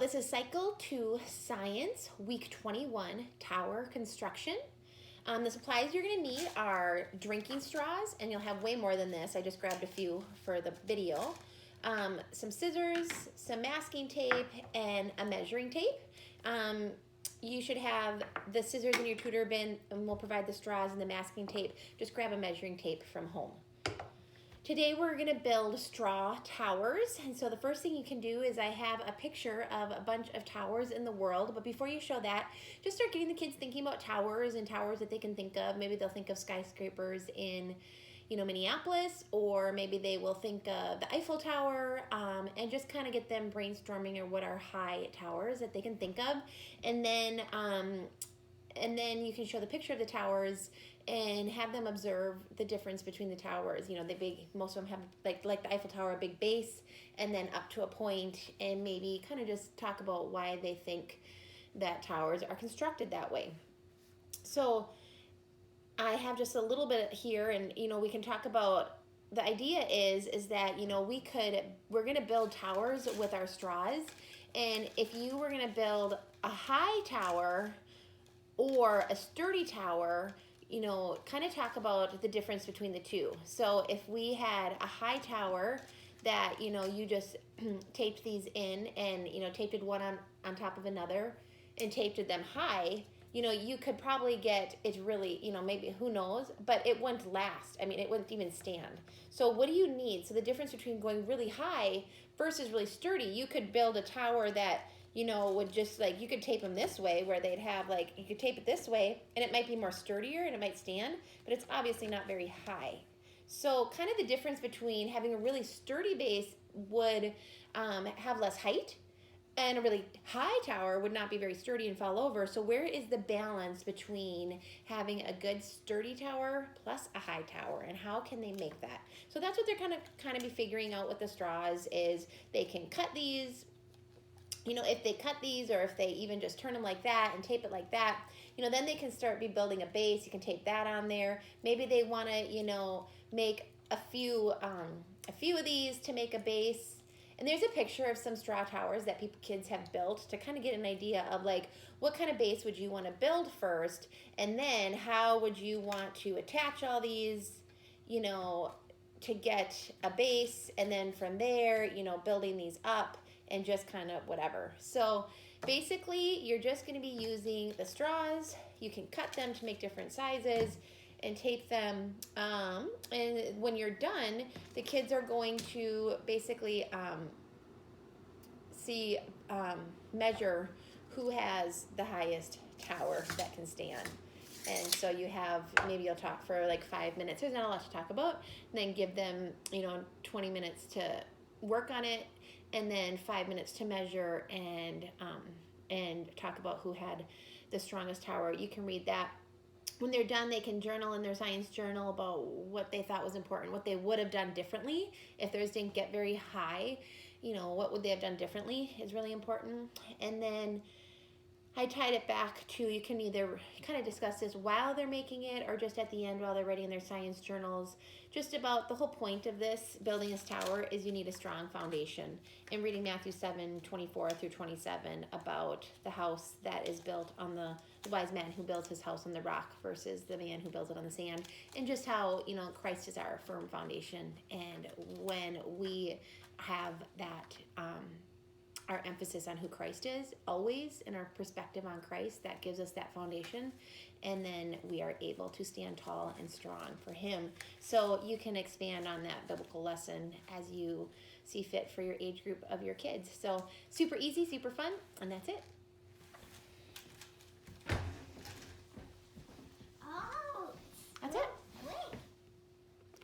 this is Cycle 2 Science, Week 21, Tower Construction. The supplies you're going to need are drinking straws, and you'll have way more than this. I just grabbed a few for the video. Some scissors, some masking tape, and a measuring tape. You should have the scissors in your tutor bin, and we'll provide the straws and the masking tape. Just grab a measuring tape from home. Today we're going to build straw towers, and so the first thing you can do is I have a picture of a bunch of towers in the world, but before you show that, just start getting the kids thinking about towers and towers that they can think of. Maybe they'll think of skyscrapers in, Minneapolis, or maybe they will think of the Eiffel Tower, and just kind of get them brainstorming or what are high towers that they can think of, and then you can show the picture of the towers and have them observe the difference between the towers. Most of them have, like the Eiffel Tower, a big base, and then up to a point, and maybe kind of just talk about why they think that towers are constructed that way. So I have just a little bit here, and we can talk about, the idea is that we're going to build towers with our straws, and if you were going to build a high tower or a sturdy tower, kind of talk about the difference between the two. So if we had a high tower that, you just taped these in and, taped one on top of another and taped them high, you could probably get it really, maybe, who knows, but it wouldn't last. I mean, it wouldn't even stand. So what do you need? So the difference between going really high versus really sturdy, you could build a tower that, would just you could tape them this way where they'd have you could tape it this way and it might be more sturdier and it might stand, but it's obviously not very high. So kind of the difference between having a really sturdy base would have less height, and a really high tower would not be very sturdy and fall over. So where is the balance between having a good sturdy tower plus a high tower, and how can they make that? So that's what they're kind of be figuring out with the straws, is they can cut these. If they cut these, or if they even just turn them like that and tape it like that, then they can start building a base. You can tape that on there. Maybe they want to, make a few of these to make a base. And there's a picture of some straw towers that kids have built to kind of get an idea of what kind of base would you want to build first, and then how would you want to attach all these, to get a base, and then from there, building these up and just kind of whatever. So basically you're just going to be using the straws. You can cut them to make different sizes and tape them, and when you're done, the kids are going to basically measure who has the highest tower that can stand. And so maybe you'll talk for 5 minutes. There's not a lot to talk about. And then give them 20 minutes to work on it, and then 5 minutes to measure and talk about who had the strongest tower. You can read that. When they're done, they can journal in their science journal about what they thought was important, what they would have done differently if theirs didn't get very high. What would they have done differently is really important. And then I tied it back to, you can either kind of discuss this while they're making it or just at the end while they're writing their science journals. Just about the whole point of this, building this tower, is you need a strong foundation. And reading Matthew 7:24-27 about the house that is built on the wise man who builds his house on the rock versus the man who builds it on the sand. And just how, Christ is our firm foundation. And when we have that, our emphasis on who Christ is always, and our perspective on Christ, that gives us that foundation, and then we are able to stand tall and strong for him. So you can expand on that biblical lesson as you see fit for your age group of your kids. So super easy, super fun, and that's it.